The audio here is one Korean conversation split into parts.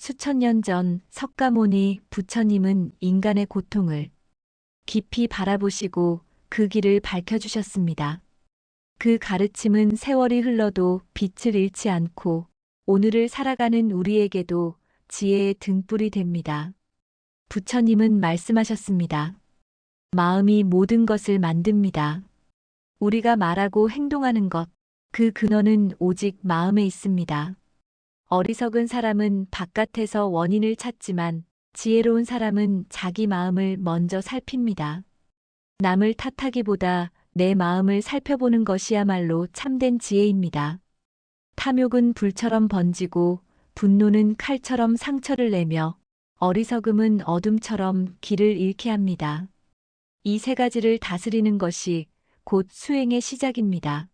수천 년 전 석가모니 부처님은 인간의 고통을 깊이 바라보시고 그 길을 밝혀주셨습니다. 그 가르침은 세월이 흘러도 빛을 잃지 않고 오늘을 살아가는 우리에게도 지혜의 등불이 됩니다. 부처님은 말씀하셨습니다. 마음이 모든 것을 만듭니다. 우리가 말하고 행동하는 것, 그 근원은 오직 마음에 있습니다. 어리석은 사람은 바깥에서 원인을 찾지만 지혜로운 사람은 자기 마음을 먼저 살핍니다. 남을 탓하기보다 내 마음을 살펴보는 것이야말로 참된 지혜입니다. 탐욕은 불처럼 번지고 분노는 칼처럼 상처를 내며 어리석음은 어둠처럼 길을 잃게 합니다. 이 세 가지를 다스리는 것이 곧 수행의 시작입니다.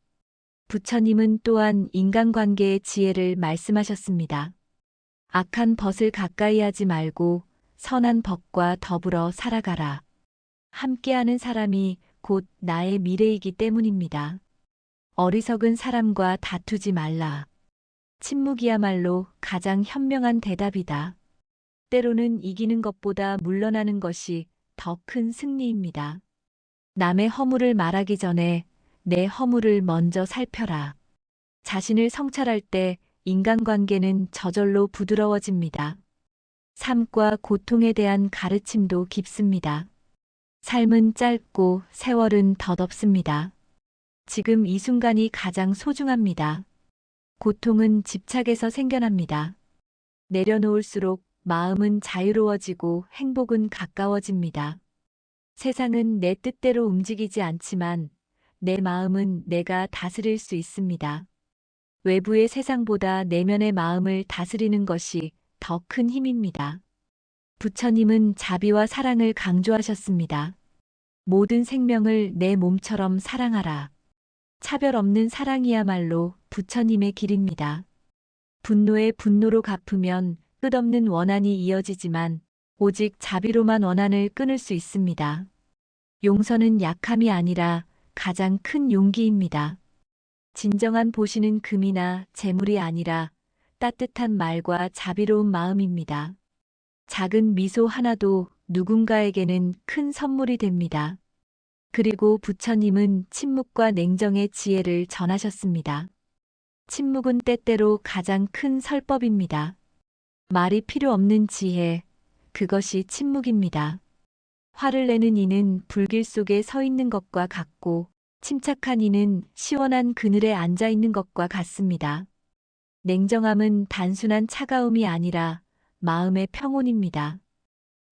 부처님은 또한 인간관계의 지혜를 말씀하셨습니다. 악한 벗을 가까이 하지 말고 선한 벗과 더불어 살아가라. 함께하는 사람이 곧 나의 미래이기 때문입니다. 어리석은 사람과 다투지 말라. 침묵이야말로 가장 현명한 대답이다. 때로는 이기는 것보다 물러나는 것이 더 큰 승리입니다. 남의 허물을 말하기 전에 내 허물을 먼저 살펴라. 자신을 성찰할 때 인간관계는 저절로 부드러워집니다. 삶과 고통에 대한 가르침도 깊습니다. 삶은 짧고 세월은 덧없습니다. 지금 이 순간이 가장 소중합니다. 고통은 집착에서 생겨납니다. 내려놓을수록 마음은 자유로워지고 행복은 가까워집니다. 세상은 내 뜻대로 움직이지 않지만 내 마음은 내가 다스릴 수 있습니다. 외부의 세상보다 내면의 마음을 다스리는 것이 더 큰 힘입니다. 부처님은 자비와 사랑을 강조하셨습니다. 모든 생명을 내 몸처럼 사랑하라. 차별 없는 사랑이야말로 부처님의 길입니다. 분노에 분노로 갚으면 끝없는 원한이 이어지지만 오직 자비로만 원한을 끊을 수 있습니다. 용서는 약함이 아니라 가장 큰 용기입니다. 진정한 보시는 금이나 재물이 아니라 따뜻한 말과 자비로운 마음입니다. 작은 미소 하나도 누군가에게는 큰 선물이 됩니다. 그리고 부처님은 침묵과 냉정의 지혜를 전하셨습니다. 침묵은 때때로 가장 큰 설법입니다. 말이 필요 없는 지혜, 그것이 침묵입니다. 화를 내는 이는 불길 속에 서 있는 것과 같고 침착한 이는 시원한 그늘에 앉아 있는 것과 같습니다. 냉정함은 단순한 차가움이 아니라 마음의 평온입니다.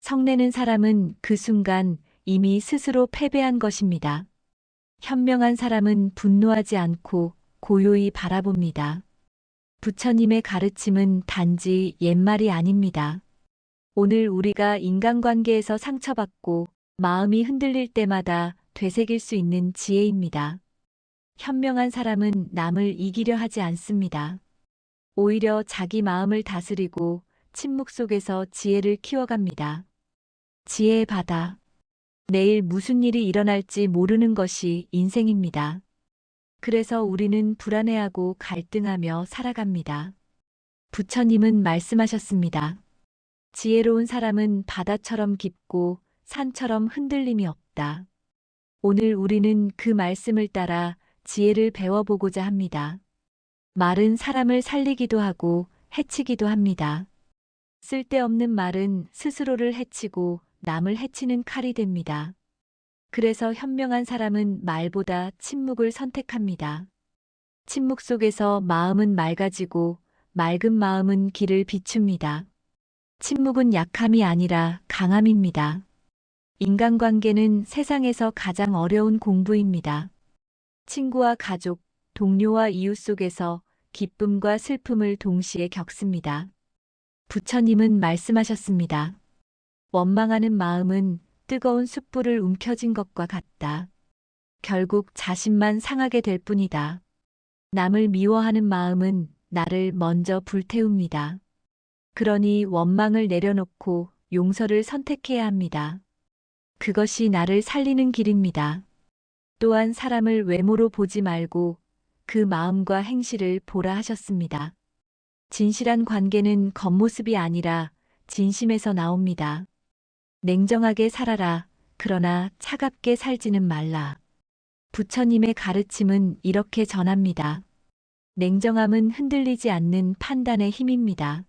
성내는 사람은 그 순간 이미 스스로 패배한 것입니다. 현명한 사람은 분노하지 않고 고요히 바라봅니다. 부처님의 가르침은 단지 옛말이 아닙니다. 오늘 우리가 인간관계에서 상처받고 마음이 흔들릴 때마다 되새길 수 있는 지혜입니다. 현명한 사람은 남을 이기려 하지 않습니다. 오히려 자기 마음을 다스리고 침묵 속에서 지혜를 키워갑니다. 지혜의 바다. 내일 무슨 일이 일어날지 모르는 것이 인생입니다. 그래서 우리는 불안해하고 갈등하며 살아갑니다. 부처님은 말씀하셨습니다. 지혜로운 사람은 바다처럼 깊고 산처럼 흔들림이 없다. 오늘 우리는 그 말씀을 따라 지혜를 배워보고자 합니다. 말은 사람을 살리기도 하고 해치기도 합니다. 쓸데없는 말은 스스로를 해치고 남을 해치는 칼이 됩니다. 그래서 현명한 사람은 말보다 침묵을 선택합니다. 침묵 속에서 마음은 맑아지고 맑은 마음은 길을 비춥니다. 침묵은 약함이 아니라 강함입니다. 인간관계는 세상에서 가장 어려운 공부입니다. 친구와 가족, 동료와 이웃 속에서 기쁨과 슬픔을 동시에 겪습니다. 부처님은 말씀하셨습니다. 원망하는 마음은 뜨거운 숯불을 움켜쥔 것과 같다. 결국 자신만 상하게 될 뿐이다. 남을 미워하는 마음은 나를 먼저 불태웁니다. 그러니 원망을 내려놓고 용서를 선택해야 합니다. 그것이 나를 살리는 길입니다. 또한 사람을 외모로 보지 말고 그 마음과 행실을 보라 하셨습니다. 진실한 관계는 겉모습이 아니라 진심에서 나옵니다. 냉정하게 살아라. 그러나 차갑게 살지는 말라. 부처님의 가르침은 이렇게 전합니다. 냉정함은 흔들리지 않는 판단의 힘입니다.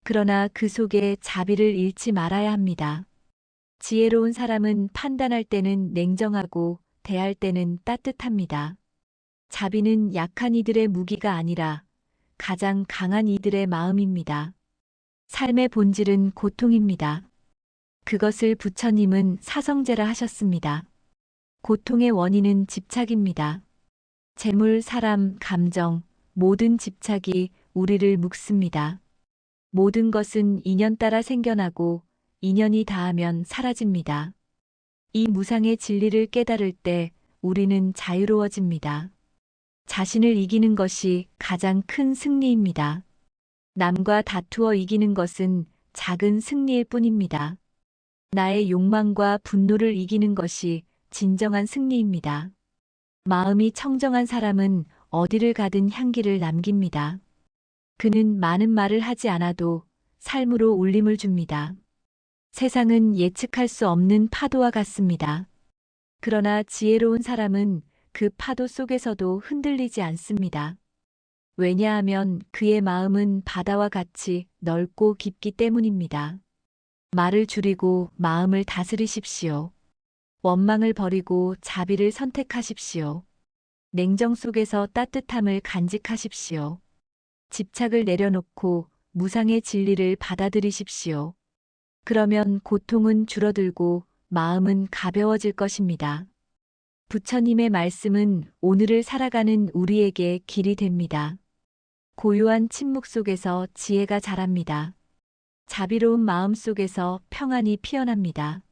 그러나 그 속에 자비를 잃지 말아야 합니다. 지혜로운 사람은 판단할 때는 냉정하고 대할 때는 따뜻합니다. 자비는 약한 이들의 무기가 아니라 가장 강한 이들의 마음입니다. 삶의 본질은 고통입니다. 그것을 부처님은 사성제라 하셨습니다. 고통의 원인은 집착입니다. 재물, 사람, 감정, 모든 집착이 우리를 묶습니다. 모든 것은 인연 따라 생겨나고 인연이 닿으면 사라집니다. 이 무상의 진리를 깨달을 때 우리는 자유로워집니다. 자신을 이기는 것이 가장 큰 승리입니다. 남과 다투어 이기는 것은 작은 승리일 뿐입니다. 나의 욕망과 분노를 이기는 것이 진정한 승리입니다. 마음이 청정한 사람은 어디를 가든 향기를 남깁니다. 그는 많은 말을 하지 않아도 삶으로 울림을 줍니다. 세상은 예측할 수 없는 파도와 같습니다. 그러나 지혜로운 사람은 그 파도 속에서도 흔들리지 않습니다. 왜냐하면 그의 마음은 바다와 같이 넓고 깊기 때문입니다. 말을 줄이고 마음을 다스리십시오. 원망을 버리고 자비를 선택하십시오. 냉정 속에서 따뜻함을 간직하십시오. 집착을 내려놓고 무상의 진리를 받아들이십시오. 그러면 고통은 줄어들고 마음은 가벼워질 것입니다. 부처님의 말씀은 오늘을 살아가는 우리에게 길이 됩니다. 고요한 침묵 속에서 지혜가 자랍니다. 자비로운 마음 속에서 평안이 피어납니다.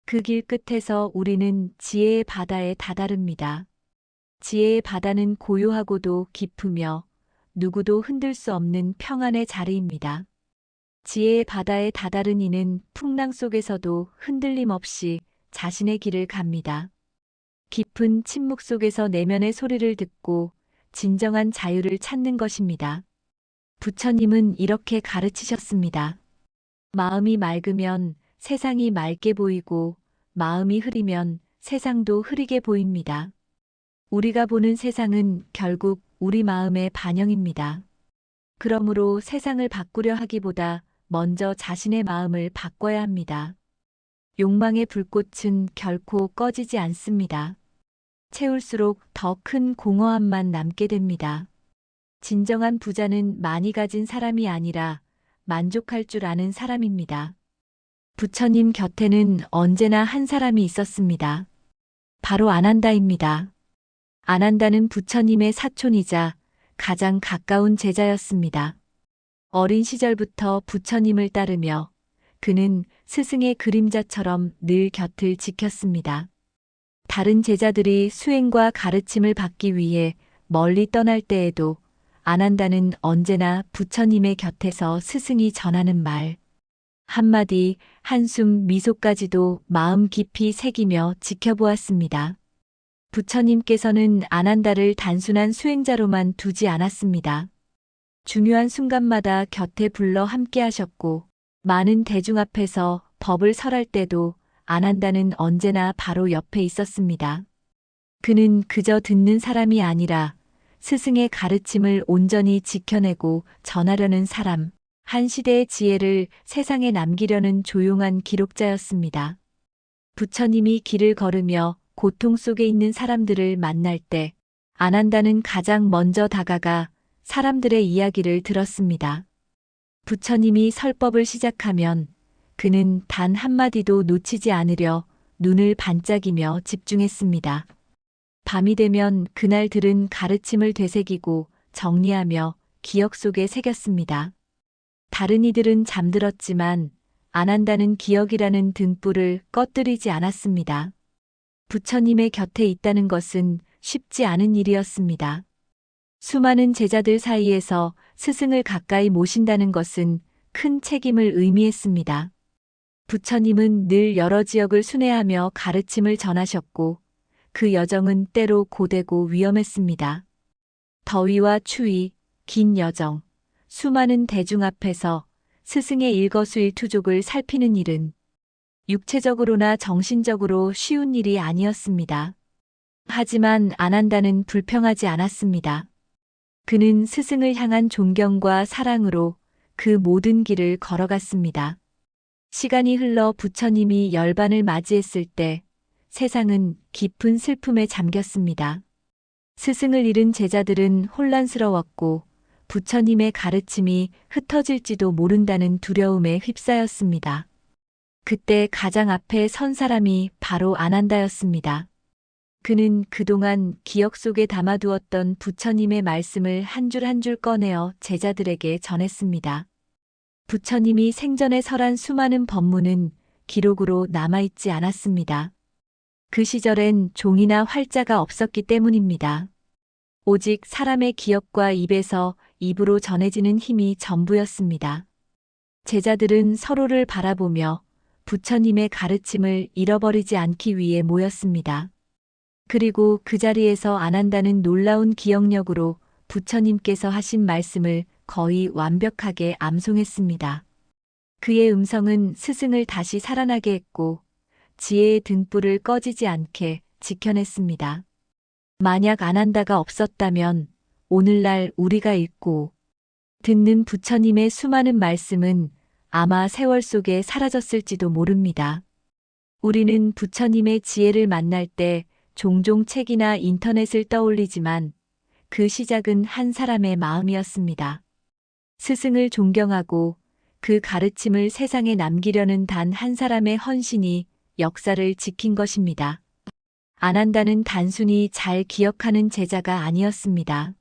그 길 끝에서 우리는 지혜의 바다에 다다릅니다. 지혜의 바다는 고요하고도 깊으며 누구도 흔들 수 없는 평안의 자리입니다. 지혜의 바다에 다다른 이는 풍랑 속에서도 흔들림 없이 자신의 길을 갑니다. 깊은 침묵 속에서 내면의 소리를 듣고 진정한 자유를 찾는 것입니다. 부처님은 이렇게 가르치셨습니다. 마음이 맑으면 세상이 맑게 보이고 마음이 흐리면 세상도 흐리게 보입니다. 우리가 보는 세상은 결국 우리 마음의 반영입니다. 그러므로 세상을 바꾸려 하기보다 먼저 자신의 마음을 바꿔야 합니다. 욕망의 불꽃은 결코 꺼지지 않습니다. 채울수록 더 큰 공허함만 남게 됩니다. 진정한 부자는 많이 가진 사람이 아니라 만족할 줄 아는 사람입니다. 부처님 곁에는 언제나 한 사람이 있었습니다. 바로 아난다입니다. 아난다는 부처님의 사촌이자 가장 가까운 제자였습니다. 어린 시절부터 부처님을 따르며 그는 스승의 그림자처럼 늘 곁을 지켰습니다. 다른 제자들이 수행과 가르침을 받기 위해 멀리 떠날 때에도 아난다는 언제나 부처님의 곁에서 스승이 전하는 말, 한마디, 한숨, 미소까지도 마음 깊이 새기며 지켜보았습니다. 부처님께서는 아난다를 단순한 수행자로만 두지 않았습니다. 중요한 순간마다 곁에 불러 함께 하셨고, 많은 대중 앞에서 법을 설할 때도 아난다는 언제나 바로 옆에 있었습니다. 그는 그저 듣는 사람이 아니라 스승의 가르침을 온전히 지켜내고 전하려는 사람, 한 시대의 지혜를 세상에 남기려는 조용한 기록자였습니다. 부처님이 길을 걸으며 고통 속에 있는 사람들을 만날 때 아난다는 가장 먼저 다가가 사람들의 이야기를 들었습니다. 부처님이 설법을 시작하면 그는 단 한마디도 놓치지 않으려 눈을 반짝이며 집중했습니다. 밤이 되면 그날 들은 가르침을 되새기고 정리하며 기억 속에 새겼습니다. 다른 이들은 잠들었지만 아난다는 기억이라는 등불을 꺼뜨리지 않았습니다. 부처님의 곁에 있다는 것은 쉽지 않은 일이었습니다. 수많은 제자들 사이에서 스승을 가까이 모신다는 것은 큰 책임을 의미했습니다. 부처님은 늘 여러 지역을 순회하며 가르침을 전하셨고 그 여정은 때로 고되고 위험했습니다. 더위와 추위, 긴 여정, 수많은 대중 앞에서 스승의 일거수일투족을 살피는 일은 육체적으로나 정신적으로 쉬운 일이 아니었습니다. 하지만 아난다는 불평하지 않았습니다. 그는 스승을 향한 존경과 사랑으로 그 모든 길을 걸어갔습니다. 시간이 흘러 부처님이 열반을 맞이했을 때 세상은 깊은 슬픔에 잠겼습니다. 스승을 잃은 제자들은 혼란스러웠고 부처님의 가르침이 흩어질지도 모른다는 두려움에 휩싸였습니다. 그때 가장 앞에 선 사람이 바로 아난다였습니다. 그는 그동안 기억 속에 담아두었던 부처님의 말씀을 한 줄 한 줄 꺼내어 제자들에게 전했습니다. 부처님이 생전에 설한 수많은 법문은 기록으로 남아있지 않았습니다. 그 시절엔 종이나 활자가 없었기 때문입니다. 오직 사람의 기억과 입에서 입으로 전해지는 힘이 전부였습니다. 제자들은 서로를 바라보며 부처님의 가르침을 잃어버리지 않기 위해 모였습니다. 그리고 그 자리에서 아난다는 놀라운 기억력으로 부처님께서 하신 말씀을 거의 완벽하게 암송했습니다. 그의 음성은 스승을 다시 살아나게 했고 지혜의 등불을 꺼지지 않게 지켜냈습니다. 만약 아난다가 없었다면 오늘날 우리가 읽고 듣는 부처님의 수많은 말씀은 아마 세월 속에 사라졌을지도 모릅니다. 우리는 부처님의 지혜를 만날 때 종종 책이나 인터넷을 떠올리지만 그 시작은 한 사람의 마음이었습니다. 스승을 존경하고 그 가르침을 세상에 남기려는 단 한 사람의 헌신이 역사를 지킨 것입니다. 아난다는 단순히 잘 기억하는 제자가 아니었습니다.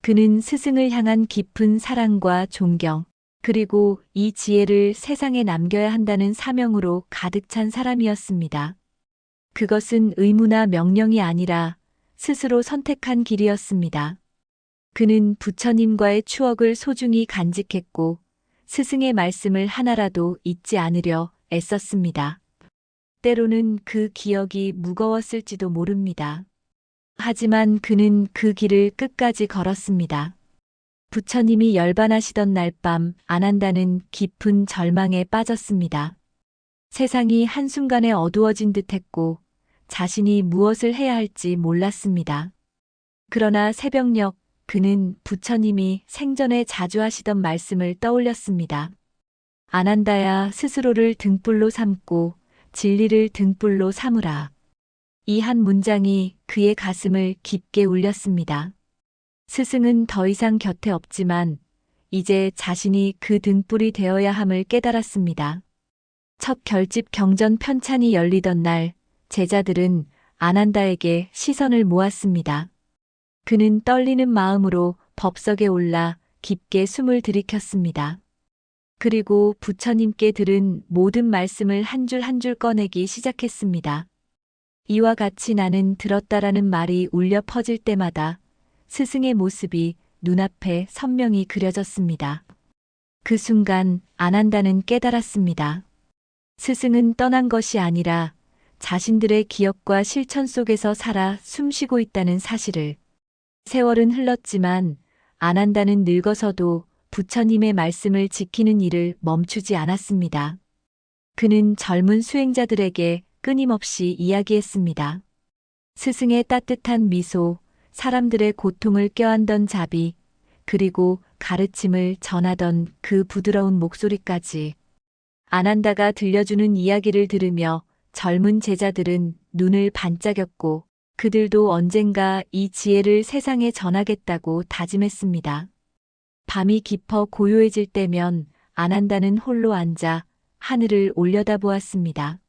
그는 스승을 향한 깊은 사랑과 존경, 그리고 이 지혜를 세상에 남겨야 한다는 사명으로 가득 찬 사람이었습니다. 그것은 의무나 명령이 아니라 스스로 선택한 길이었습니다. 그는 부처님과의 추억을 소중히 간직했고 스승의 말씀을 하나라도 잊지 않으려 애썼습니다. 때로는 그 기억이 무거웠을지도 모릅니다. 하지만 그는 그 길을 끝까지 걸었습니다. 부처님이 열반하시던 날 밤 아난다는 깊은 절망에 빠졌습니다. 세상이 한순간에 어두워진 듯했고 자신이 무엇을 해야 할지 몰랐습니다. 그러나 새벽녘 그는 부처님이 생전에 자주 하시던 말씀을 떠올렸습니다. 아난다야, 스스로를 등불로 삼고 진리를 등불로 삼으라. 이 한 문장이 그의 가슴을 깊게 울렸습니다. 스승은 더 이상 곁에 없지만 이제 자신이 그 등불이 되어야 함을 깨달았습니다. 첫 결집 경전 편찬이 열리던 날 제자들은 아난다에게 시선을 모았습니다. 그는 떨리는 마음으로 법석에 올라 깊게 숨을 들이켰습니다. 그리고 부처님께 들은 모든 말씀을 한 줄 한 줄 꺼내기 시작했습니다. 이와 같이 나는 들었다라는 말이 울려 퍼질 때마다 스승의 모습이 눈앞에 선명히 그려졌습니다. 그 순간 아난다는 깨달았습니다. 스승은 떠난 것이 아니라 자신들의 기억과 실천 속에서 살아 숨쉬고 있다는 사실을. 세월은 흘렀지만 아난다는 늙어서도 부처님의 말씀을 지키는 일을 멈추지 않았습니다. 그는 젊은 수행자들에게 끊임없이 이야기했습니다. 스승의 따뜻한 미소, 사람들의 고통을 껴안던 자비, 그리고 가르침을 전하던 그 부드러운 목소리까지. 아난다가 들려주는 이야기를 들으며 젊은 제자들은 눈을 반짝였고 그들도 언젠가 이 지혜를 세상에 전하겠다고 다짐했습니다. 밤이 깊어 고요해질 때면 아난다는 홀로 앉아 하늘을 올려다보았습니다.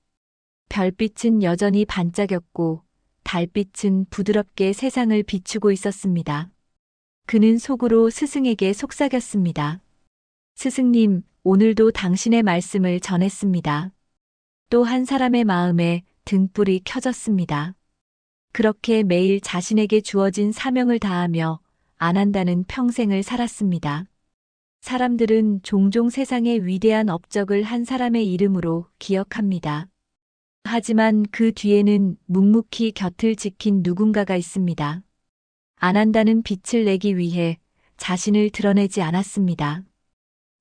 별빛은 여전히 반짝였고 달빛은 부드럽게 세상을 비추고 있었습니다. 그는 속으로 스승에게 속삭였습니다. 스승님, 오늘도 당신의 말씀을 전했습니다. 또 한 사람의 마음에 등불이 켜졌습니다. 그렇게 매일 자신에게 주어진 사명을 다하며 아난다는 평생을 살았습니다. 사람들은 종종 세상의 위대한 업적을 한 사람의 이름으로 기억합니다. 하지만 그 뒤에는 묵묵히 곁을 지킨 누군가가 있습니다. 아난다는 빛을 내기 위해 자신을 드러내지 않았습니다.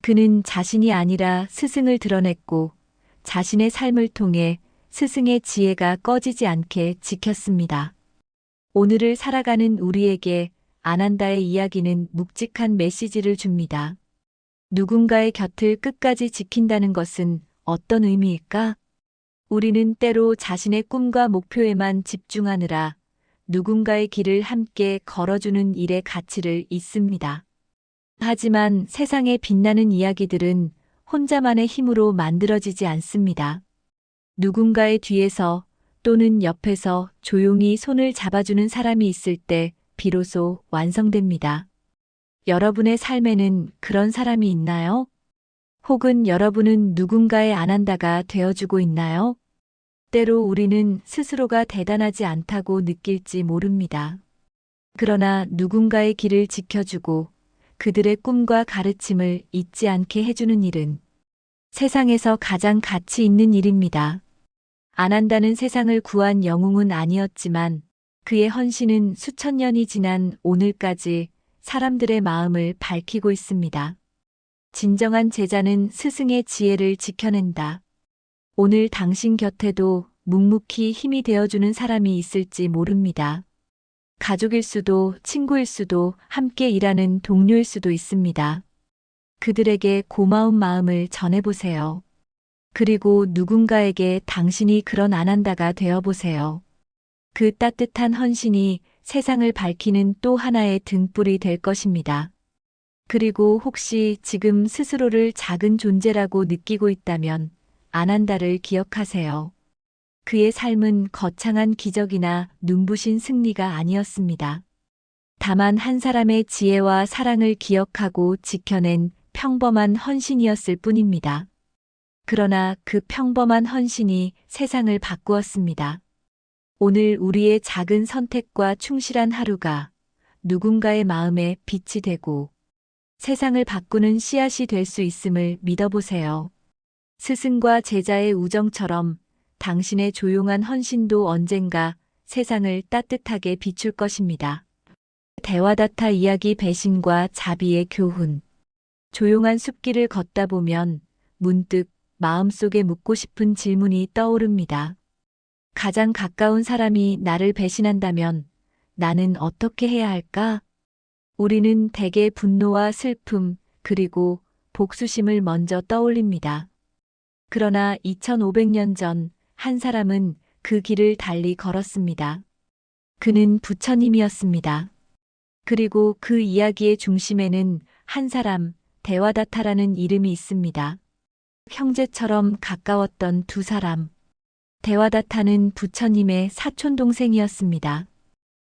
그는 자신이 아니라 스승을 드러냈고 자신의 삶을 통해 스승의 지혜가 꺼지지 않게 지켰습니다. 오늘을 살아가는 우리에게 아난다의 이야기는 묵직한 메시지를 줍니다. 누군가의 곁을 끝까지 지킨다는 것은 어떤 의미일까? 우리는 때로 자신의 꿈과 목표에만 집중하느라 누군가의 길을 함께 걸어주는 일의 가치를 잊습니다. 하지만 세상의 빛나는 이야기들은 혼자만의 힘으로 만들어지지 않습니다. 누군가의 뒤에서 또는 옆에서 조용히 손을 잡아주는 사람이 있을 때 비로소 완성됩니다. 여러분의 삶에는 그런 사람이 있나요? 혹은 여러분은 누군가의 아난다가 되어주고 있나요? 때로 우리는 스스로가 대단하지 않다고 느낄지 모릅니다. 그러나 누군가의 길을 지켜주고 그들의 꿈과 가르침을 잊지 않게 해주는 일은 세상에서 가장 가치 있는 일입니다. 아난다는 세상을 구한 영웅은 아니었지만 그의 헌신은 수천 년이 지난 오늘까지 사람들의 마음을 밝히고 있습니다. 진정한 제자는 스승의 지혜를 지켜낸다. 오늘 당신 곁에도 묵묵히 힘이 되어주는 사람이 있을지 모릅니다. 가족일 수도, 친구일 수도, 함께 일하는 동료일 수도 있습니다. 그들에게 고마운 마음을 전해보세요. 그리고 누군가에게 당신이 그런 아난다가 되어보세요. 그 따뜻한 헌신이 세상을 밝히는 또 하나의 등불이 될 것입니다. 그리고 혹시 지금 스스로를 작은 존재라고 느끼고 있다면 아난다를 기억하세요. 그의 삶은 거창한 기적이나 눈부신 승리가 아니었습니다. 다만 한 사람의 지혜와 사랑을 기억하고 지켜낸 평범한 헌신이었을 뿐입니다. 그러나 그 평범한 헌신이 세상을 바꾸었습니다. 오늘 우리의 작은 선택과 충실한 하루가 누군가의 마음에 빛이 되고 세상을 바꾸는 씨앗이 될 수 있음을 믿어보세요. 스승과 제자의 우정처럼 당신의 조용한 헌신도 언젠가 세상을 따뜻하게 비출 것입니다. 대와다타 이야기 배신과 자비의 교훈. 조용한 숲길을 걷다 보면 문득 마음속에 묻고 싶은 질문이 떠오릅니다. 가장 가까운 사람이 나를 배신한다면 나는 어떻게 해야 할까? 우리는 대개 분노와 슬픔, 그리고 복수심을 먼저 떠올립니다. 그러나 2500년 전 한 사람은 그 길을 달리 걸었습니다. 그는 부처님이었습니다. 그리고 그 이야기의 중심에는 한 사람, 대와다타라는 이름이 있습니다. 형제처럼 가까웠던 두 사람. 대와다타는 부처님의 사촌동생이었습니다.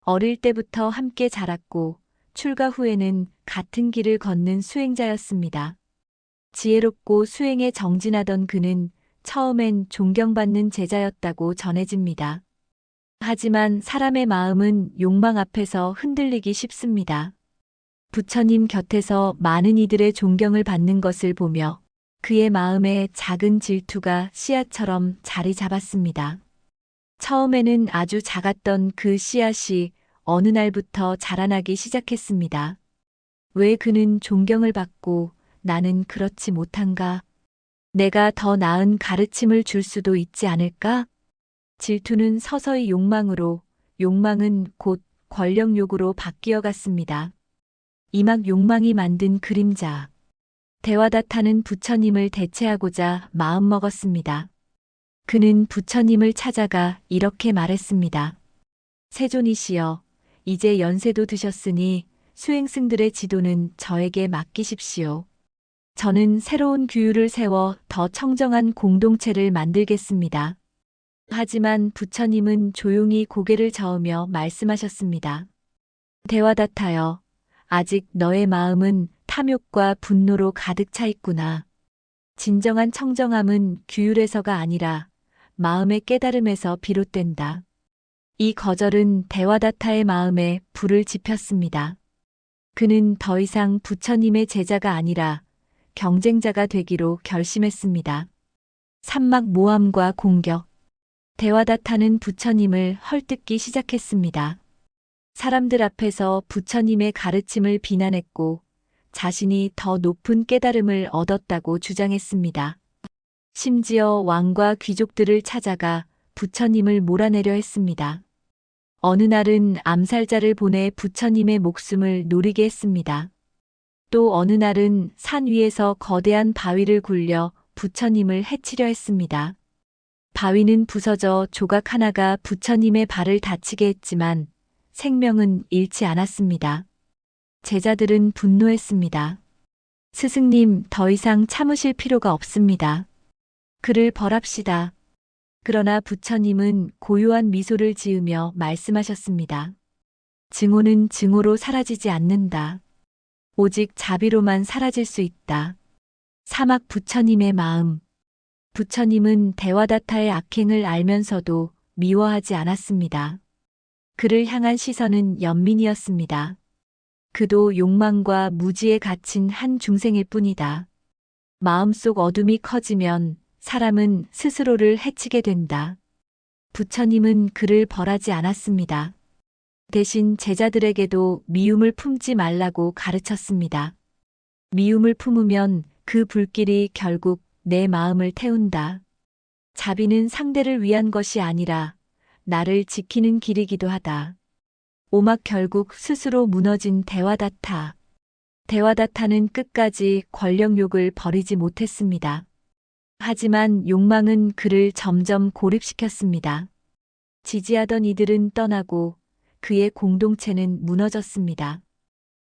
어릴 때부터 함께 자랐고 출가 후에는 같은 길을 걷는 수행자였습니다. 지혜롭고 수행에 정진하던 그는 처음엔 존경받는 제자였다고 전해집니다. 하지만 사람의 마음은 욕망 앞에서 흔들리기 쉽습니다. 부처님 곁에서 많은 이들의 존경을 받는 것을 보며 그의 마음에 작은 질투가 씨앗처럼 자리 잡았습니다. 처음에는 아주 작았던 그 씨앗이 어느 날부터 자라나기 시작했습니다. 왜 그는 존경을 받고 나는 그렇지 못한가? 내가 더 나은 가르침을 줄 수도 있지 않을까? 질투는 서서히 욕망으로, 욕망은 곧 권력욕으로 바뀌어 갔습니다. 이막 욕망이 만든 그림자. 대와다타는 부처님을 대체하고자 마음먹었습니다. 그는 부처님을 찾아가 이렇게 말했습니다. 세존이시여, 이제 연세도 드셨으니 수행승들의 지도는 저에게 맡기십시오. 저는 새로운 규율을 세워 더 청정한 공동체를 만들겠습니다. 하지만 부처님은 조용히 고개를 저으며 말씀하셨습니다. 대와다타여, 아직 너의 마음은 탐욕과 분노로 가득 차 있구나. 진정한 청정함은 규율에서가 아니라 마음의 깨달음에서 비롯된다. 이 거절은 대와다타의 마음에 불을 지폈습니다. 그는 더 이상 부처님의 제자가 아니라 경쟁자가 되기로 결심했습니다. 산막 모함과 공격. 대와다타는 부처님을 헐뜯기 시작했습니다. 사람들 앞에서 부처님의 가르침을 비난했고 자신이 더 높은 깨달음을 얻었다고 주장했습니다. 심지어 왕과 귀족들을 찾아가 부처님을 몰아내려 했습니다. 어느 날은 암살자를 보내 부처님의 목숨을 노리게 했습니다. 또 어느 날은 산 위에서 거대한 바위를 굴려 부처님을 해치려 했습니다. 바위는 부서져 조각 하나가 부처님의 발을 다치게 했지만 생명은 잃지 않았습니다. 제자들은 분노했습니다. 스승님, 더 이상 참으실 필요가 없습니다. 그를 벌합시다. 그러나 부처님은 고요한 미소를 지으며 말씀하셨습니다. 증오는 증오로 사라지지 않는다. 오직 자비로만 사라질 수 있다. 사막 부처님의 마음. 부처님은 데와다타의 악행을 알면서도 미워하지 않았습니다. 그를 향한 시선은 연민이었습니다. 그도 욕망과 무지에 갇힌 한 중생일 뿐이다. 마음속 어둠이 커지면 사람은 스스로를 해치게 된다. 부처님은 그를 벌하지 않았습니다. 대신 제자들에게도 미움을 품지 말라고 가르쳤습니다. 미움을 품으면 그 불길이 결국 내 마음을 태운다. 자비는 상대를 위한 것이 아니라 나를 지키는 길이기도 하다. 오막 결국 스스로 무너진 데와다타. 데와다타는 끝까지 권력욕을 버리지 못했습니다. 하지만 욕망은 그를 점점 고립시켰습니다. 지지하던 이들은 떠나고 그의 공동체는 무너졌습니다.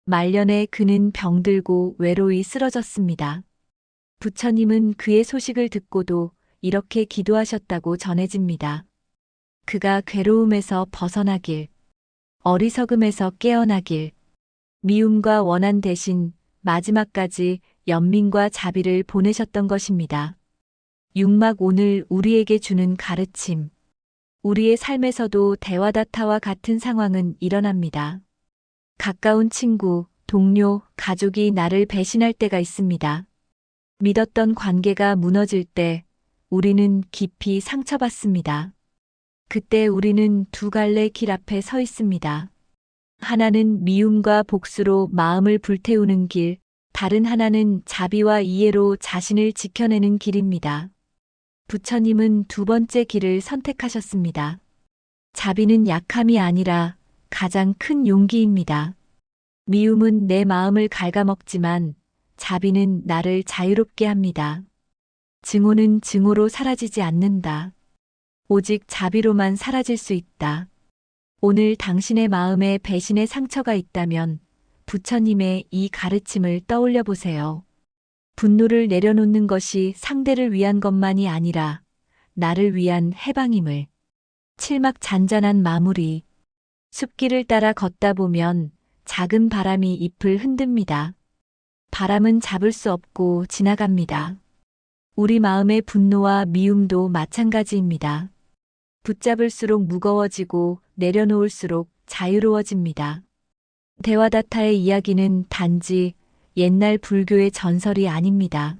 말년에 그는 병들고 외로이 쓰러졌습니다. 부처님은 그의 소식을 듣고도 이렇게 기도하셨다고 전해집니다. 그가 괴로움에서 벗어나길, 어리석음에서 깨어나길, 미움과 원한 대신 마지막까지 연민과 자비를 보내셨던 것입니다. 육막 오늘 우리에게 주는 가르침. 우리의 삶에서도 데와다타와 같은 상황은 일어납니다. 가까운 친구, 동료, 가족이 나를 배신할 때가 있습니다. 믿었던 관계가 무너질 때 우리는 깊이 상처받습니다. 그때 우리는 두 갈래 길 앞에 서 있습니다. 하나는 미움과 복수로 마음을 불태우는 길, 다른 하나는 자비와 이해로 자신을 지켜내는 길입니다. 부처님은 두 번째 길을 선택하셨습니다. 자비는 약함이 아니라 가장 큰 용기입니다. 미움은 내 마음을 갉아먹지만 자비는 나를 자유롭게 합니다. 증오는 증오로 사라지지 않는다. 오직 자비로만 사라질 수 있다. 오늘 당신의 마음에 배신의 상처가 있다면 부처님의 이 가르침을 떠올려 보세요. 분노를 내려놓는 것이 상대를 위한 것만이 아니라 나를 위한 해방임을. 칠막 잔잔한 마무리. 숲길을 따라 걷다 보면 작은 바람이 잎을 흔듭니다. 바람은 잡을 수 없고 지나갑니다. 우리 마음의 분노와 미움도 마찬가지입니다. 붙잡을수록 무거워지고 내려놓을수록 자유로워집니다. 데와다타의 이야기는 단지 옛날 불교의 전설이 아닙니다.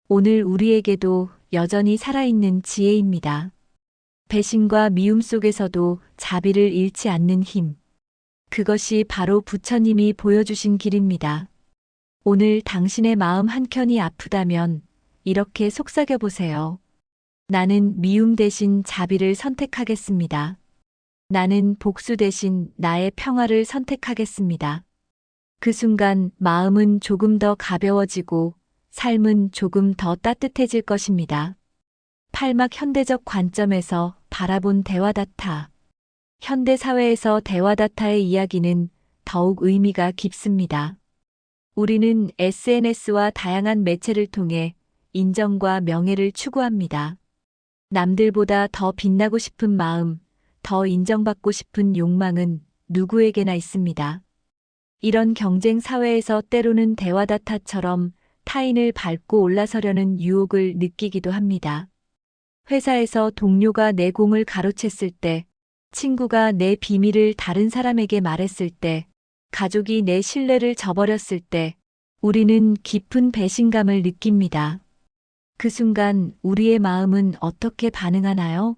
오늘 우리에게도 여전히 살아있는 지혜입니다. 배신과 미움 속에서도 자비를 잃지 않는 힘. 그것이 바로 부처님이 보여주신 길입니다. 오늘 당신의 마음 한켠이 아프다면 이렇게 속삭여 보세요. 나는 미움 대신 자비를 선택하겠습니다. 나는 복수 대신 나의 평화를 선택하겠습니다. 그 순간 마음은 조금 더 가벼워지고 삶은 조금 더 따뜻해질 것입니다. 팔막 현대적 관점에서 바라본 데와다타. 현대 사회에서 데와다타의 이야기는 더욱 의미가 깊습니다. 우리는 SNS와 다양한 매체를 통해 인정과 명예를 추구합니다. 남들보다 더 빛나고 싶은 마음, 더 인정받고 싶은 욕망은 누구에게나 있습니다. 이런 경쟁 사회에서 때로는 데와다타처럼 타인을 밟고 올라서려는 유혹을 느끼기도 합니다. 회사에서 동료가 내 공을 가로챘을 때, 친구가 내 비밀을 다른 사람에게 말했을 때, 가족이 내 신뢰를 저버렸을 때, 우리는 깊은 배신감을 느낍니다. 그 순간 우리의 마음은 어떻게 반응하나요?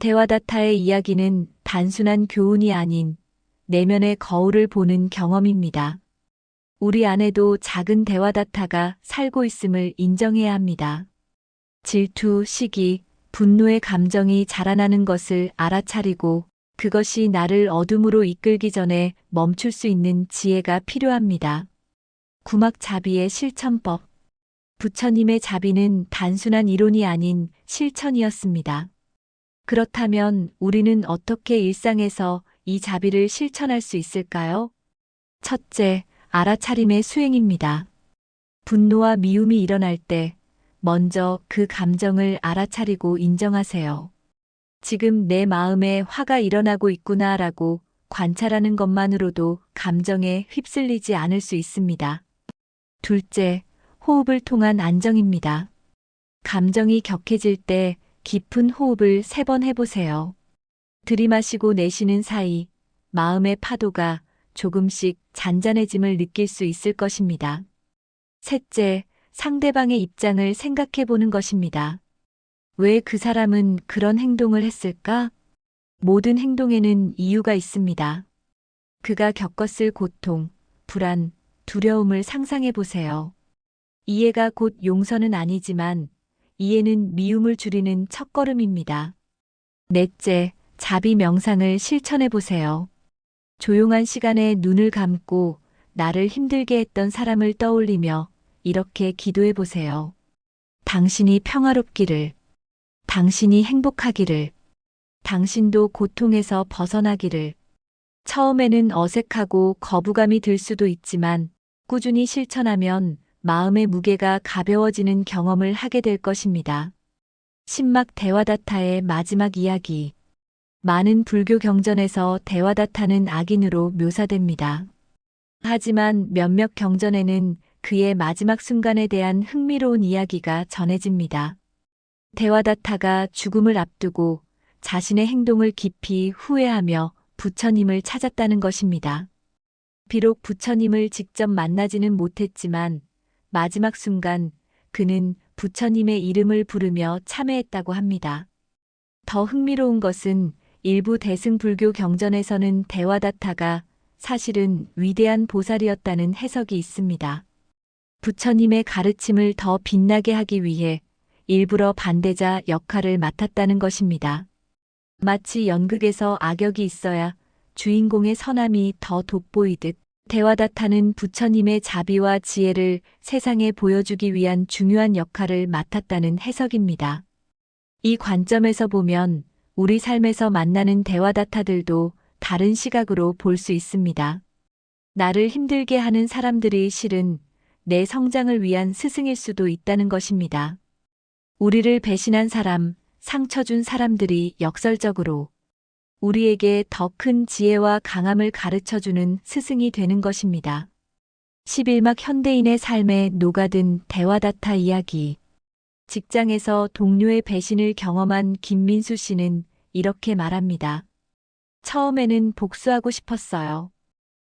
데와다타의 이야기는 단순한 교훈이 아닌 내면의 거울을 보는 경험입니다. 우리 안에도 작은 대와다타가 살고 있음을 인정해야 합니다. 질투, 시기, 분노의 감정이 자라나는 것을 알아차리고 그것이 나를 어둠으로 이끌기 전에 멈출 수 있는 지혜가 필요합니다. 구막자비의 실천법. 부처님의 자비는 단순한 이론이 아닌 실천이었습니다. 그렇다면 우리는 어떻게 일상에서 이 자비를 실천할 수 있을까요? 첫째, 알아차림의 수행입니다. 분노와 미움이 일어날 때 먼저 그 감정을 알아차리고 인정하세요. 지금 내 마음에 화가 일어나고 있구나라고 관찰하는 것만으로도 감정에 휩쓸리지 않을 수 있습니다. 둘째, 호흡을 통한 안정입니다. 감정이 격해질 때 깊은 호흡을 3번 해보세요. 들이마시고 내쉬는 사이 마음의 파도가 조금씩 잔잔해짐을 느낄 수 있을 것입니다. 셋째, 상대방의 입장을 생각해 보는 것입니다. 왜 그 사람은 그런 행동을 했을까? 모든 행동에는 이유가 있습니다. 그가 겪었을 고통, 불안, 두려움을 상상해 보세요. 이해가 곧 용서는 아니지만 이해는 미움을 줄이는 첫걸음입니다. 넷째, 자비 명상을 실천해 보세요. 조용한 시간에 눈을 감고 나를 힘들게 했던 사람을 떠올리며 이렇게 기도해 보세요. 당신이 평화롭기를, 당신이 행복하기를, 당신도 고통에서 벗어나기를. 처음에는 어색하고 거부감이 들 수도 있지만 꾸준히 실천하면 마음의 무게가 가벼워지는 경험을 하게 될 것입니다. 신막 대와다타의 마지막 이야기. 많은 불교 경전에서 대와다타는 악인으로 묘사됩니다. 하지만 몇몇 경전에는 그의 마지막 순간에 대한 흥미로운 이야기가 전해집니다. 대와다타가 죽음을 앞두고 자신의 행동을 깊이 후회하며 부처님을 찾았다는 것입니다. 비록 부처님을 직접 만나지는 못했지만 마지막 순간 그는 부처님의 이름을 부르며 참회했다고 합니다. 더 흥미로운 것은 일부 대승불교 경전에서는 대와다타가 사실은 위대한 보살이었다는 해석이 있습니다. 부처님의 가르침을 더 빛나게 하기 위해 일부러 반대자 역할을 맡았다는 것입니다. 마치 연극에서 악역이 있어야 주인공의 선함이 더 돋보이듯 대와다타는 부처님의 자비와 지혜를 세상에 보여주기 위한 중요한 역할을 맡았다는 해석입니다. 이 관점에서 보면 우리 삶에서 만나는 대와다타들도 다른 시각으로 볼 수 있습니다. 나를 힘들게 하는 사람들이 실은 내 성장을 위한 스승일 수도 있다는 것입니다. 우리를 배신한 사람, 상처 준 사람들이 역설적으로 우리에게 더 큰 지혜와 강함을 가르쳐주는 스승이 되는 것입니다. 11막 현대인의 삶에 녹아든 대와다타 이야기. 직장에서 동료의 배신을 경험한 김민수 씨는 이렇게 말합니다. 처음에는 복수하고 싶었어요.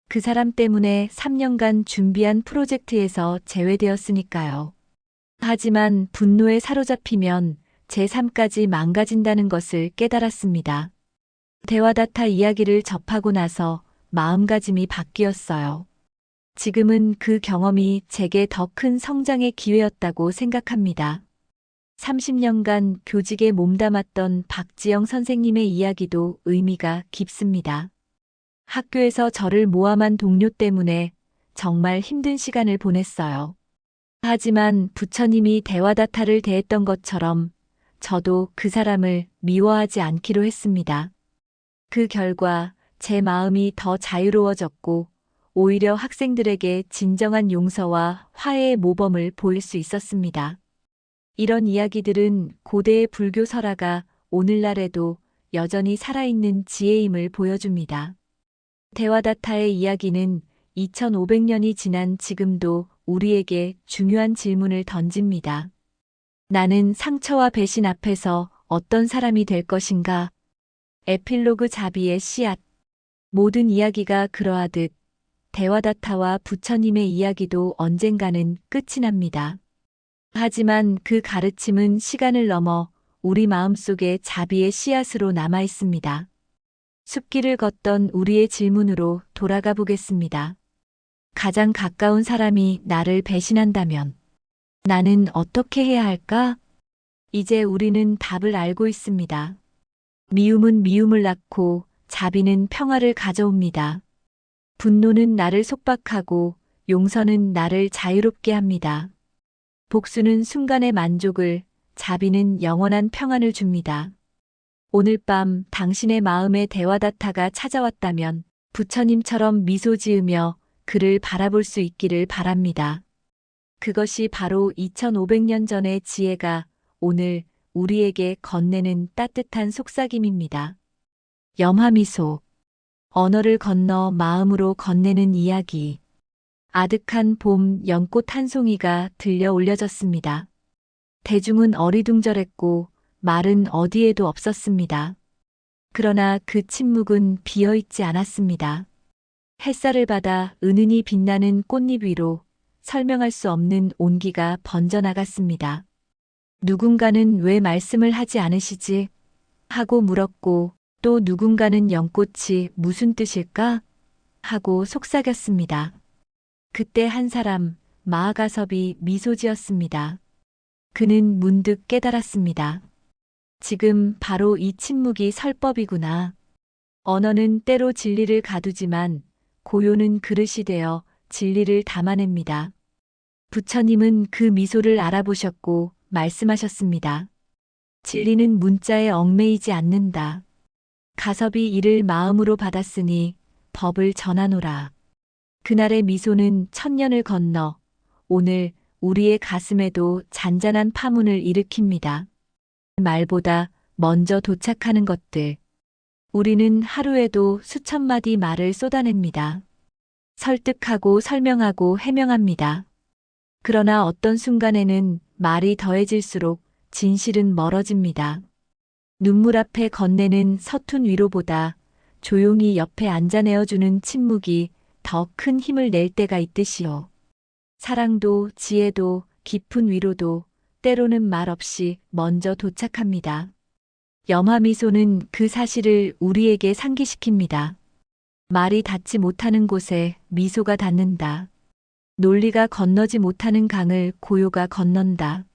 그 사람 때문에 3년간 준비한 프로젝트에서 제외되었으니까요. 하지만 분노에 사로잡히면 제 삶까지 망가진다는 것을 깨달았습니다. 대와다타 이야기를 접하고 나서 마음가짐이 바뀌었어요. 지금은 그 경험이 제게 더 큰 성장의 기회였다고 생각합니다. 30년간 교직에 몸담았던 박지영 선생님의 이야기도 의미가 깊습니다. 학교에서 저를 모함한 동료 때문에 정말 힘든 시간을 보냈어요. 하지만 부처님이 대와다타를 대했던 것처럼 저도 그 사람을 미워하지 않기로 했습니다. 그 결과 제 마음이 더 자유로워졌고 오히려 학생들에게 진정한 용서와 화해의 모범을 보일 수 있었습니다. 이런 이야기들은 고대의 불교 설화가 오늘날에도 여전히 살아있는 지혜임을 보여줍니다. 대와다타의 이야기는 2500년이 지난 지금도 우리에게 중요한 질문을 던집니다. 나는 상처와 배신 앞에서 어떤 사람이 될 것인가? 에필로그 자비의 씨앗. 모든 이야기가 그러하듯 대와다타와 부처님의 이야기도 언젠가는 끝이 납니다. 하지만 그 가르침은 시간을 넘어 우리 마음속에 자비의 씨앗으로 남아 있습니다. 숲길을 걷던 우리의 질문으로 돌아가 보겠습니다. 가장 가까운 사람이 나를 배신한다면 나는 어떻게 해야 할까? 이제 우리는 답을 알고 있습니다. 미움은 미움을 낳고 자비는 평화를 가져옵니다. 분노는 나를 속박하고 용서는 나를 자유롭게 합니다. 복수는 순간의 만족을, 자비는 영원한 평안을 줍니다. 오늘 밤 당신의 마음에 대와다타가 찾아왔다면 부처님처럼 미소 지으며 그를 바라볼 수 있기를 바랍니다. 그것이 바로 2500년 전의 지혜가 오늘 우리에게 건네는 따뜻한 속삭임입니다. 염화미소. 언어를 건너 마음으로 건네는 이야기. 아득한 봄 연꽃 한 송이가 들려 올려졌습니다. 대중은 어리둥절했고 말은 어디에도 없었습니다. 그러나 그 침묵은 비어있지 않았습니다. 햇살을 받아 은은히 빛나는 꽃잎 위로 설명할 수 없는 온기가 번져나갔습니다. 누군가는 왜 말씀을 하지 않으시지? 하고 물었고 또 누군가는 연꽃이 무슨 뜻일까? 하고 속삭였습니다. 그때 한 사람, 마하가섭이 미소 지었습니다. 그는 문득 깨달았습니다. 지금 바로 이 침묵이 설법이구나. 언어는 때로 진리를 가두지만 고요는 그릇이 되어 진리를 담아냅니다. 부처님은 그 미소를 알아보셨고 말씀하셨습니다. 진리는 문자에 얽매이지 않는다. 가섭이 이를 마음으로 받았으니 법을 전하노라. 그날의 미소는 천년을 건너 오늘 우리의 가슴에도 잔잔한 파문을 일으킵니다. 말보다 먼저 도착하는 것들. 우리는 하루에도 수천 마디 말을 쏟아냅니다. 설득하고 설명하고 해명합니다. 그러나 어떤 순간에는 말이 더해질수록 진실은 멀어집니다. 눈물 앞에 건네는 서툰 위로보다 조용히 옆에 앉아 내어주는 침묵이 더 큰 힘을 낼 때가 있듯이요. 사랑도 지혜도 깊은 위로도 때로는 말 없이 먼저 도착합니다. 염화미소는 그 사실을 우리에게 상기시킵니다. 말이 닿지 못하는 곳에 미소가 닿는다. 논리가 건너지 못하는 강을 고요가 건넌다.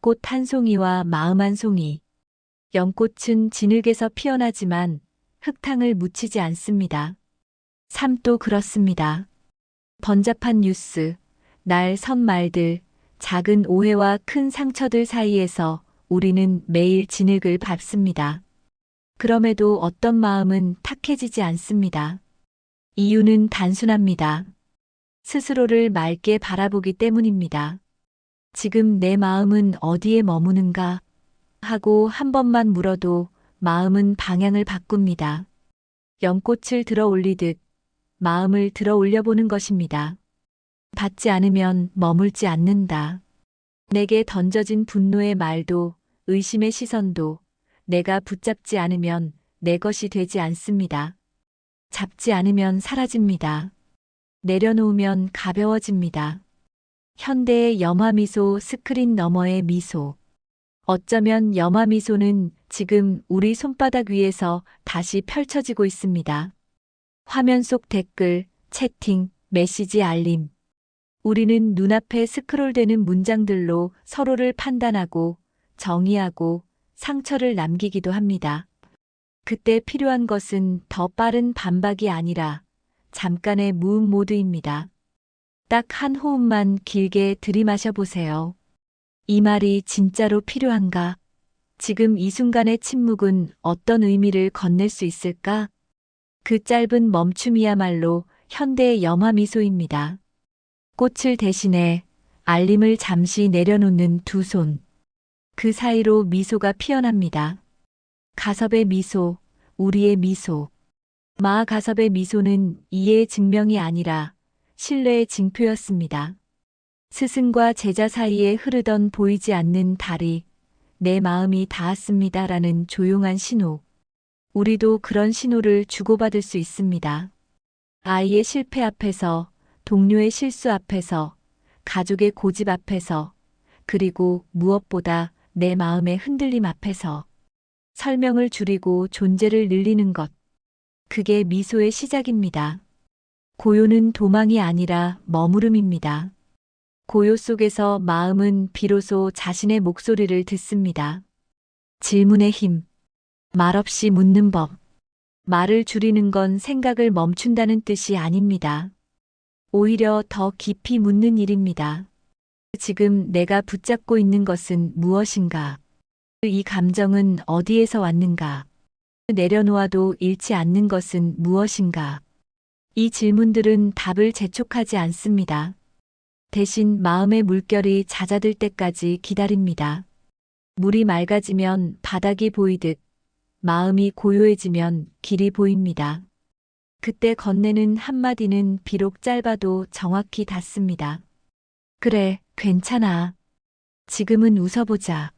꽃 한 송이와 마음 한 송이. 연꽃은 진흙에서 피어나지만 흙탕을 묻히지 않습니다. 삶도 그렇습니다. 번잡한 뉴스, 날 선 말들, 작은 오해와 큰 상처들 사이에서 우리는 매일 진흙을 밟습니다. 그럼에도 어떤 마음은 탁해지지 않습니다. 이유는 단순합니다. 스스로를 맑게 바라보기 때문입니다. 지금 내 마음은 어디에 머무는가? 하고 한 번만 물어도 마음은 방향을 바꿉니다. 연꽃을 들어 올리듯 마음을 들어 올려보는 것입니다. 받지 않으면 머물지 않는다. 내게 던져진 분노의 말도 의심의 시선도 내가 붙잡지 않으면 내 것이 되지 않습니다. 잡지 않으면 사라집니다. 내려놓으면 가벼워집니다. 현대의 염화미소 스크린 너머의 미소. 어쩌면 염화미소는 지금 우리 손바닥 위에서 다시 펼쳐지고 있습니다. 화면 속 댓글, 채팅, 메시지 알림. 우리는 눈앞에 스크롤되는 문장들로 서로를 판단하고 정의하고 상처를 남기기도 합니다. 그때 필요한 것은 더 빠른 반박이 아니라 잠깐의 무음 모드입니다. 딱 한 호흡만 길게 들이마셔 보세요. 이 말이 진짜로 필요한가? 지금 이 순간의 침묵은 어떤 의미를 건넬 수 있을까? 그 짧은 멈춤이야말로 현대의 염화미소입니다. 꽃을 대신해 알림을 잠시 내려놓는 두 손. 그 사이로 미소가 피어납니다. 가섭의 미소, 우리의 미소. 마하가섭의 미소는 이해의 증명이 아니라 신뢰의 징표였습니다. 스승과 제자 사이에 흐르던 보이지 않는 다리, 내 마음이 닿았습니다라는 조용한 신호. 우리도 그런 신호를 주고받을 수 있습니다. 아이의 실패 앞에서, 동료의 실수 앞에서, 가족의 고집 앞에서, 그리고 무엇보다 내 마음의 흔들림 앞에서 설명을 줄이고 존재를 늘리는 것. 그게 미소의 시작입니다. 고요는 도망이 아니라 머무름입니다. 고요 속에서 마음은 비로소 자신의 목소리를 듣습니다. 질문의 힘, 말없이 묻는 법. 말을 줄이는 건 생각을 멈춘다는 뜻이 아닙니다. 오히려 더 깊이 묻는 일입니다. 지금 내가 붙잡고 있는 것은 무엇인가? 이 감정은 어디에서 왔는가? 내려놓아도 잃지 않는 것은 무엇인가? 이 질문들은 답을 재촉하지 않습니다. 대신 마음의 물결이 잦아들 때까지 기다립니다. 물이 맑아지면 바닥이 보이듯 마음이 고요해지면 길이 보입니다. 그때 건네는 한마디는 비록 짧아도 정확히 닿습니다. 그래, 괜찮아. 지금은 웃어보자.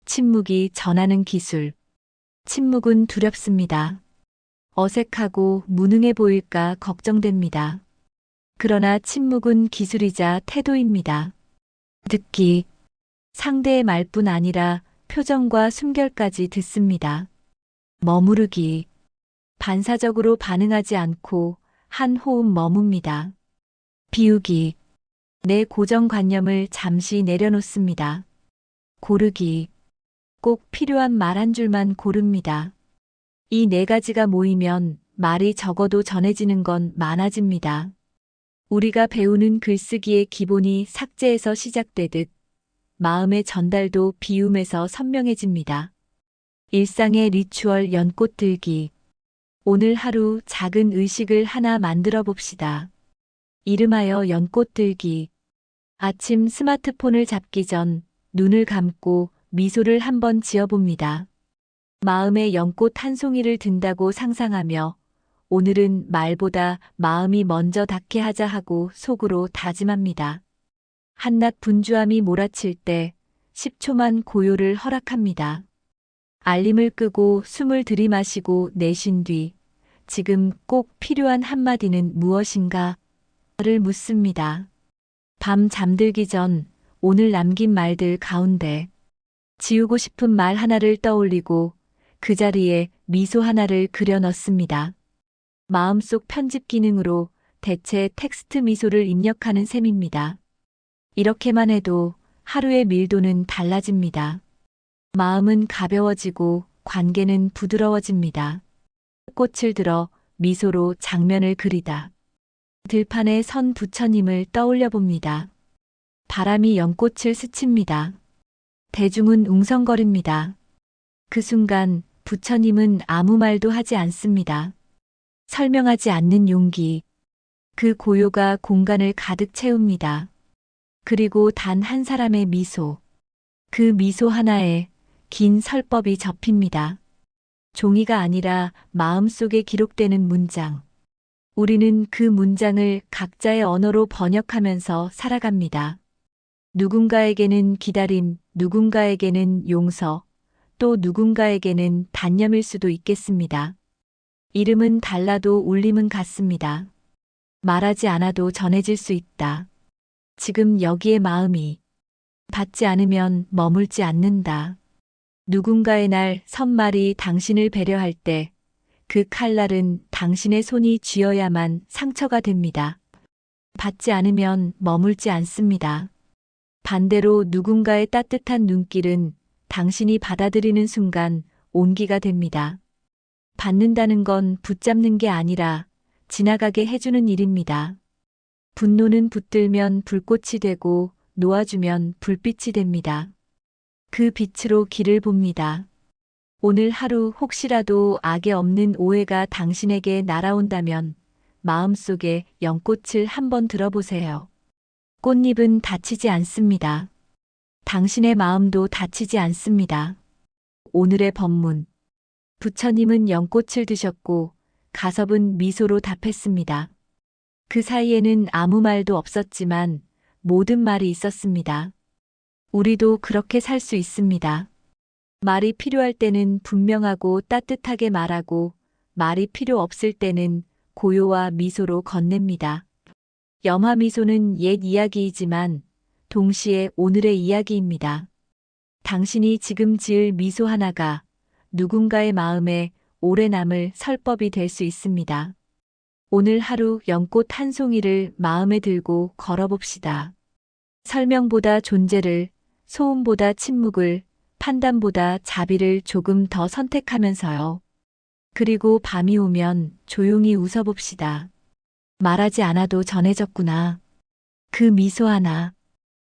침묵이 전하는 기술. 침묵은 두렵습니다. 어색하고 무능해 보일까 걱정됩니다. 그러나 침묵은 기술이자 태도입니다. 듣기. 상대의 말뿐 아니라 표정과 숨결까지 듣습니다. 머무르기. 반사적으로 반응하지 않고 한 호흡 머뭅니다. 비우기. 내 고정관념을 잠시 내려놓습니다. 고르기. 꼭 필요한 말 한 줄만 고릅니다. 이 네 가지가 모이면 말이 적어도 전해지는 건 많아집니다. 우리가 배우는 글쓰기의 기본이 삭제에서 시작되듯 마음의 전달도 비움에서 선명해집니다. 일상의 리추얼 연꽃 들기. 오늘 하루 작은 의식을 하나 만들어 봅시다. 이름하여 연꽃 들기. 아침 스마트폰을 잡기 전 눈을 감고 미소를 한번 지어봅니다. 마음에 연꽃 한 송이를 든다고 상상하며 오늘은 말보다 마음이 먼저 닿게 하자 하고 속으로 다짐합니다. 한낮 분주함이 몰아칠 때 10초만 고요를 허락합니다. 알림을 끄고 숨을 들이마시고 내쉰 뒤 지금 꼭 필요한 한마디는 무엇인가? 를 묻습니다. 밤 잠들기 전 오늘 남긴 말들 가운데 지우고 싶은 말 하나를 떠올리고 그 자리에 미소 하나를 그려 넣습니다. 마음속 편집 기능으로 대체 텍스트 미소를 입력하는 셈입니다. 이렇게만 해도 하루의 밀도는 달라집니다. 마음은 가벼워지고 관계는 부드러워집니다. 꽃을 들어 미소로 장면을 그리다. 들판에 선 부처님을 떠올려 봅니다. 바람이 연꽃을 스칩니다. 대중은 웅성거립니다. 그 순간 부처님은 아무 말도 하지 않습니다. 설명하지 않는 용기. 그 고요가 공간을 가득 채웁니다. 그리고 단 한 사람의 미소. 그 미소 하나에 긴 설법이 접힙니다. 종이가 아니라 마음속에 기록되는 문장. 우리는 그 문장을 각자의 언어로 번역하면서 살아갑니다. 누군가에게는 기다림, 누군가에게는 용서, 또 누군가에게는 단념일 수도 있겠습니다. 이름은 달라도 울림은 같습니다. 말하지 않아도 전해질 수 있다. 지금 여기에 마음이 닿지 않으면 머물지 않는다. 누군가의 날 선말이 당신을 배려할 때 그 칼날은 당신의 손이 쥐어야만 상처가 됩니다. 받지 않으면 머물지 않습니다. 반대로 누군가의 따뜻한 눈길은 당신이 받아들이는 순간 온기가 됩니다. 받는다는 건 붙잡는 게 아니라 지나가게 해주는 일입니다. 분노는 붙들면 불꽃이 되고 놓아주면 불빛이 됩니다. 그 빛으로 길을 봅니다. 오늘 하루 혹시라도 악에 없는 오해가 당신에게 날아온다면 마음속에 연꽃을 한번 들어보세요. 꽃잎은 다치지 않습니다. 당신의 마음도 다치지 않습니다. 오늘의 법문. 부처님은 연꽃을 드셨고 가섭은 미소로 답했습니다. 그 사이에는 아무 말도 없었지만 모든 말이 있었습니다. 우리도 그렇게 살 수 있습니다. 말이 필요할 때는 분명하고 따뜻하게 말하고 말이 필요 없을 때는 고요와 미소로 건넵니다. 염화 미소는 옛 이야기이지만 동시에 오늘의 이야기입니다. 당신이 지금 지을 미소 하나가 누군가의 마음에 오래 남을 설법이 될 수 있습니다. 오늘 하루 연꽃 한 송이를 마음에 들고 걸어봅시다. 설명보다 존재를, 소음보다 침묵을, 판단보다 자비를 조금 더 선택하면서요. 그리고 밤이 오면 조용히 웃어봅시다. 말하지 않아도 전해졌구나. 그 미소 하나.